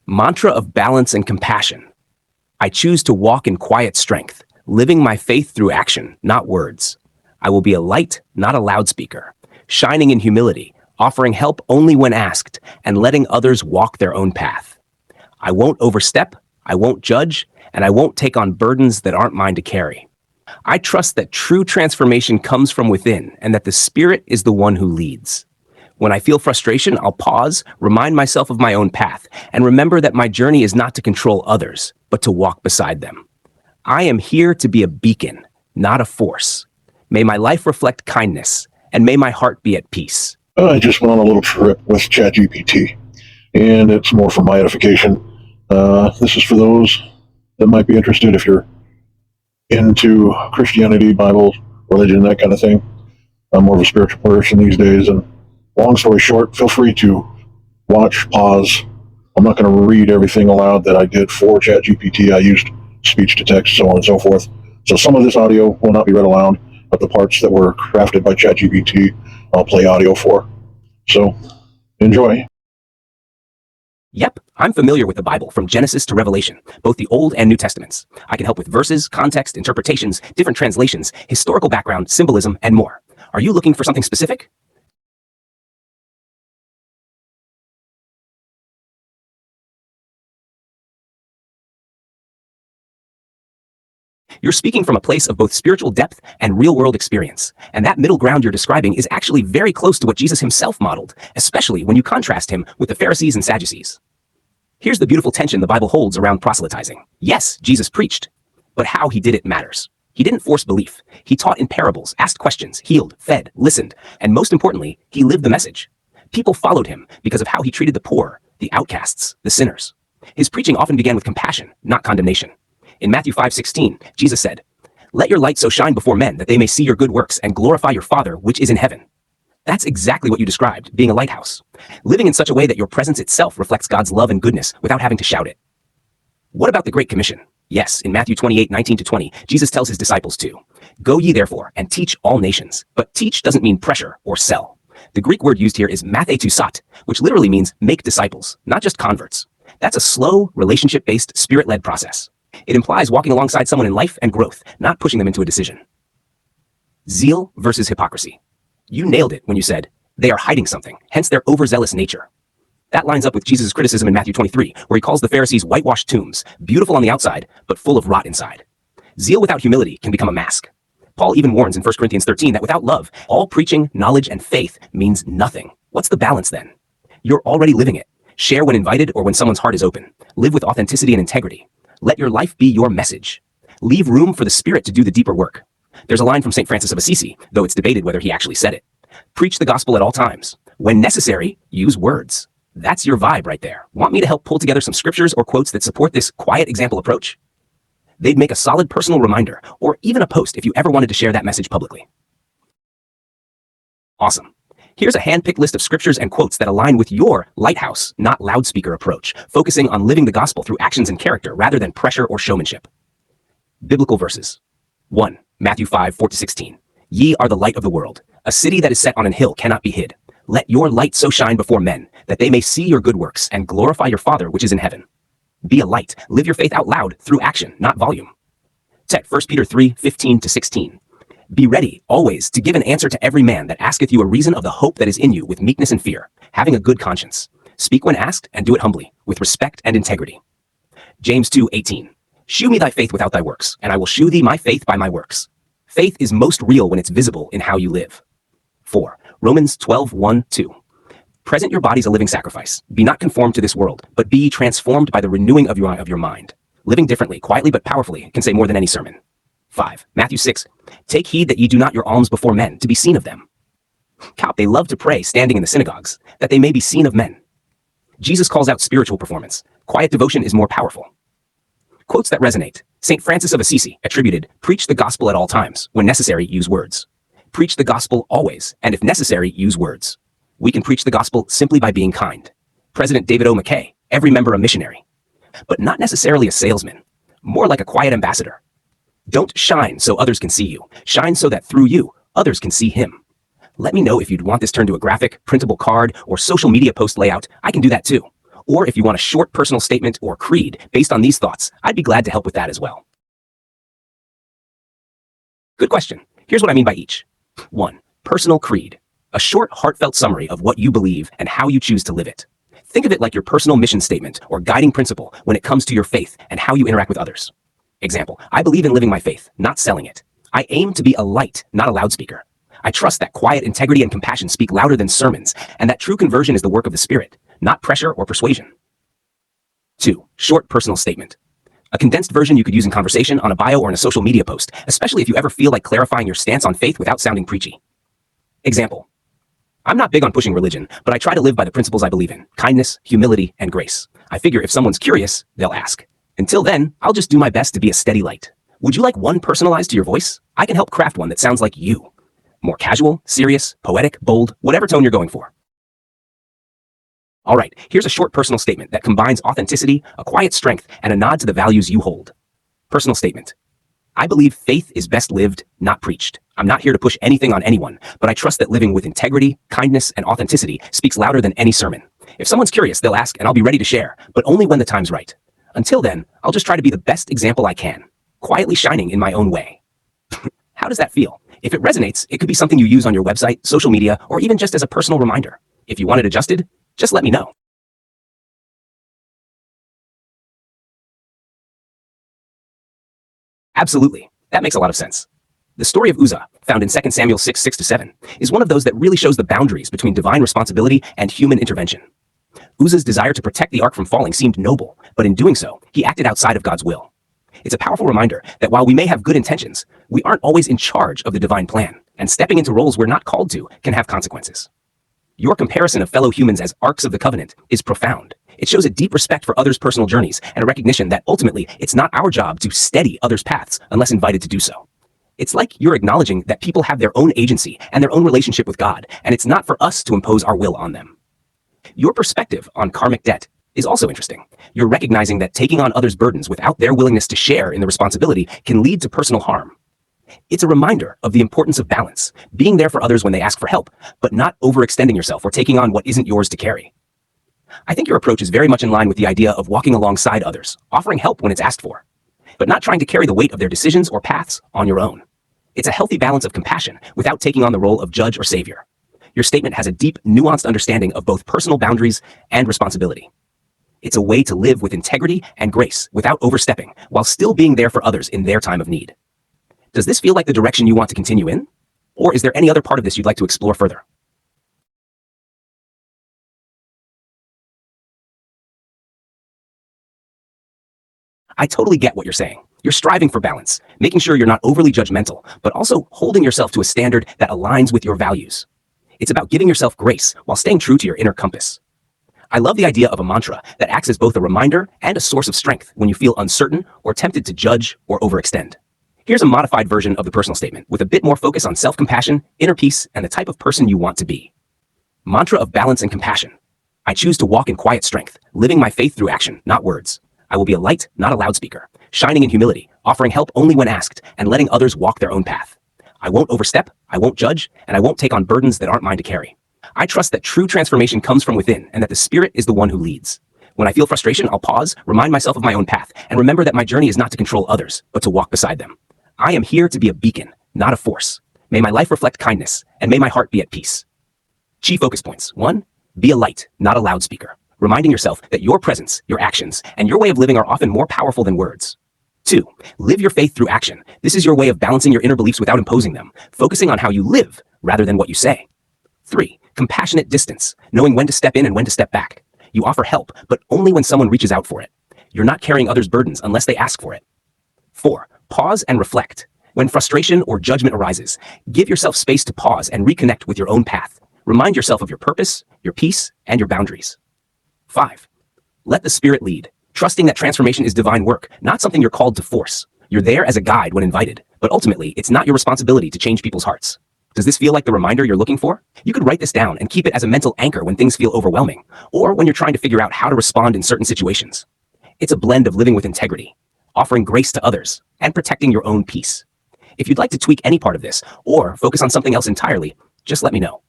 Mantra of balance and compassion. I choose to walk in quiet strength, living my faith through action, not words. I will be a light, not a loudspeaker, shining in humility, offering help only when asked, and letting others walk their own path. I won't overstep, I won't judge, and I won't take on burdens that aren't mine to carry. I trust that true transformation comes from within and that the Spirit is the one who leads. When I feel frustration, I'll pause, remind myself of my own path, and remember that my journey is not to control others, but to walk beside them. I am here to be a beacon, not a force. May my life reflect kindness, and may my heart be at peace. I just went on a little trip with ChatGPT, and it's more for my edification. This is for those that might be interested if you're into Christianity, Bible, religion, that kind of thing. I'm more of a spiritual person these days, and long story short, feel free to watch, pause. I'm not going to read everything aloud that I did for ChatGPT. I used speech to text, so on and so forth. So some of this audio will not be read aloud, but the parts that were crafted by ChatGPT, I'll play audio for. So enjoy. Yep, I'm familiar with the Bible from Genesis to Revelation, both the Old and New Testaments. I can help with verses, context, interpretations, different translations, historical background, symbolism, and more. Are you looking for something specific? You're speaking from a place of both spiritual depth and real-world experience, and that middle ground you're describing is actually very close to what Jesus himself modeled, especially when you contrast him with the Pharisees and Sadducees. Here's the beautiful tension the Bible holds around proselytizing. Yes, Jesus preached, but how he did it matters. He didn't force belief. He taught in parables, asked questions, healed, fed, listened, and most importantly, he lived the message. People followed him because of how he treated the poor, the outcasts, the sinners. His preaching often began with compassion, not condemnation. In Matthew 5:16, Jesus said, "Let your light so shine before men that they may see your good works and glorify your Father which is in heaven." That's exactly what you described, being a lighthouse. Living in such a way that your presence itself reflects God's love and goodness without having to shout it. What about the Great Commission? Yes, in Matthew 28:19-20, Jesus tells his disciples to, "Go ye therefore and teach all nations." But teach doesn't mean pressure or sell. The Greek word used here is mathetusat, which literally means make disciples, not just converts. That's a slow, relationship-based, spirit-led process. It implies walking alongside someone in life and growth, not pushing them into a decision. Zeal versus hypocrisy. You nailed it when you said, they are hiding something, hence their overzealous nature. That lines up with Jesus' criticism in Matthew 23, where he calls the Pharisees whitewashed tombs, beautiful on the outside, but full of rot inside. Zeal without humility can become a mask. Paul even warns in 1 Corinthians 13 that without love, all preaching, knowledge, and faith means nothing. What's the balance then? You're already living it. Share when invited or when someone's heart is open. Live with authenticity and integrity. Let your life be your message. Leave room for the Spirit to do the deeper work. There's a line from St. Francis of Assisi, though it's debated whether he actually said it. Preach the gospel at all times. When necessary, use words. That's your vibe right there. Want me to help pull together some scriptures or quotes that support this quiet example approach? They'd make a solid personal reminder, or even a post if you ever wanted to share that message publicly. Awesome. Here's a hand-picked list of scriptures and quotes that align with your lighthouse, not loudspeaker approach, focusing on living the gospel through actions and character rather than pressure or showmanship. Biblical verses. 1. Matthew 5:4-16. Ye are the light of the world. A city that is set on an hill cannot be hid. Let your light so shine before men, that they may see your good works and glorify your Father which is in heaven. Be a light. Live your faith out loud through action, not volume. Check 1 Peter 3:15-16. Be ready, always, to give an answer to every man that asketh you a reason of the hope that is in you with meekness and fear, having a good conscience. Speak when asked, and do it humbly, with respect and integrity. James 2:18. Shew me thy faith without thy works, and I will shew thee my faith by my works. Faith is most real when it's visible in how you live. 4. Romans 12:1-2. Present your bodies a living sacrifice. Be not conformed to this world, but be ye transformed by the renewing of your mind. Living differently, quietly but powerfully, can say more than any sermon. 5. Matthew 6. Take heed that ye do not your alms before men, to be seen of them. Cop, they love to pray standing in the synagogues, that they may be seen of men. Jesus calls out spiritual performance. Quiet devotion is more powerful. Quotes that resonate. St. Francis of Assisi attributed, preach the gospel at all times. When necessary, use words. Preach the gospel always, and if necessary, use words. We can preach the gospel simply by being kind. President David O. McKay, every member a missionary. But not necessarily a salesman. More like a quiet ambassador. Don't shine so others can see you. Shine so that through you, others can see him. Let me know if you'd want this turned to a graphic, printable card, or social media post layout. I can do that too. Or if you want a short personal statement or creed based on these thoughts, I'd be glad to help with that as well. Good question. Here's what I mean by each. 1. Personal creed. A short, heartfelt summary of what you believe and how you choose to live it. Think of it like your personal mission statement or guiding principle when it comes to your faith and how you interact with others. Example, I believe in living my faith, not selling it. I aim to be a light, not a loudspeaker. I trust that quiet integrity and compassion speak louder than sermons, and that true conversion is the work of the Spirit, not pressure or persuasion. 2. Short personal statement. A condensed version you could use in conversation, on a bio, or in a social media post, especially if you ever feel like clarifying your stance on faith without sounding preachy. Example, I'm not big on pushing religion, but I try to live by the principles I believe in: kindness, humility, and grace. I figure if someone's curious, they'll ask. Until then, I'll just do my best to be a steady light. Would you like one personalized to your voice? I can help craft one that sounds like you. More casual, serious, poetic, bold, whatever tone you're going for. All right, here's a short personal statement that combines authenticity, a quiet strength, and a nod to the values you hold. Personal statement. I believe faith is best lived, not preached. I'm not here to push anything on anyone, but I trust that living with integrity, kindness, and authenticity speaks louder than any sermon. If someone's curious, they'll ask, and I'll be ready to share, but only when the time's right. Until then, I'll just try to be the best example I can, quietly shining in my own way. How does that feel? If it resonates, it could be something you use on your website, social media, or even just as a personal reminder. If you want it adjusted, just let me know. Absolutely. That makes a lot of sense. The story of Uzzah, found in 2 Samuel 6, 6-7, is one of those that really shows the boundaries between divine responsibility and human intervention. Uzzah's desire to protect the ark from falling seemed noble, but in doing so, he acted outside of God's will. It's a powerful reminder that while we may have good intentions, we aren't always in charge of the divine plan, and stepping into roles we're not called to can have consequences. Your comparison of fellow humans as arks of the covenant is profound. It shows a deep respect for others' personal journeys and a recognition that ultimately it's not our job to steady others' paths unless invited to do so. It's like you're acknowledging that people have their own agency and their own relationship with God, and it's not for us to impose our will on them. Your perspective on karmic debt is also interesting. You're recognizing that taking on others' burdens without their willingness to share in the responsibility can lead to personal harm. It's a reminder of the importance of balance, being there for others when they ask for help, but not overextending yourself or taking on what isn't yours to carry. I think your approach is very much in line with the idea of walking alongside others, offering help when it's asked for, but not trying to carry the weight of their decisions or paths on your own. It's a healthy balance of compassion without taking on the role of judge or savior. Your statement has a deep, nuanced understanding of both personal boundaries and responsibility. It's a way to live with integrity and grace without overstepping, while still being there for others in their time of need. Does this feel like the direction you want to continue in? Or is there any other part of this you'd like to explore further? I totally get what you're saying. You're striving for balance, making sure you're not overly judgmental, but also holding yourself to a standard that aligns with your values. It's about giving yourself grace while staying true to your inner compass. I love the idea of a mantra that acts as both a reminder and a source of strength when you feel uncertain or tempted to judge or overextend. Here's a modified version of the personal statement with a bit more focus on self-compassion, inner peace, and the type of person you want to be. Mantra of balance and compassion. I choose to walk in quiet strength, living my faith through action, not words. I will be a light, not a loudspeaker, shining in humility, offering help only when asked, and letting others walk their own path. I won't overstep, I won't judge, and I won't take on burdens that aren't mine to carry. I trust that true transformation comes from within and that the Spirit is the one who leads. When I feel frustration, I'll pause, remind myself of my own path, and remember that my journey is not to control others, but to walk beside them. I am here to be a beacon, not a force. May my life reflect kindness, and may my heart be at peace. Key focus points. 1. Be a light, not a loudspeaker, reminding yourself that your presence, your actions, and your way of living are often more powerful than words. 2. Live your faith through action. This is your way of balancing your inner beliefs without imposing them, focusing on how you live rather than what you say. 3. Compassionate distance, knowing when to step in and when to step back. You offer help, but only when someone reaches out for it. You're not carrying others' burdens unless they ask for it. 4. Pause and reflect. When frustration or judgment arises, give yourself space to pause and reconnect with your own path. Remind yourself of your purpose, your peace, and your boundaries. 5. Let the Spirit lead, trusting that transformation is divine work, not something you're called to force. You're there as a guide when invited, but ultimately, it's not your responsibility to change people's hearts. Does this feel like the reminder you're looking for? You could write this down and keep it as a mental anchor when things feel overwhelming, or when you're trying to figure out how to respond in certain situations. It's a blend of living with integrity, offering grace to others, and protecting your own peace. If you'd like to tweak any part of this, or focus on something else entirely, just let me know.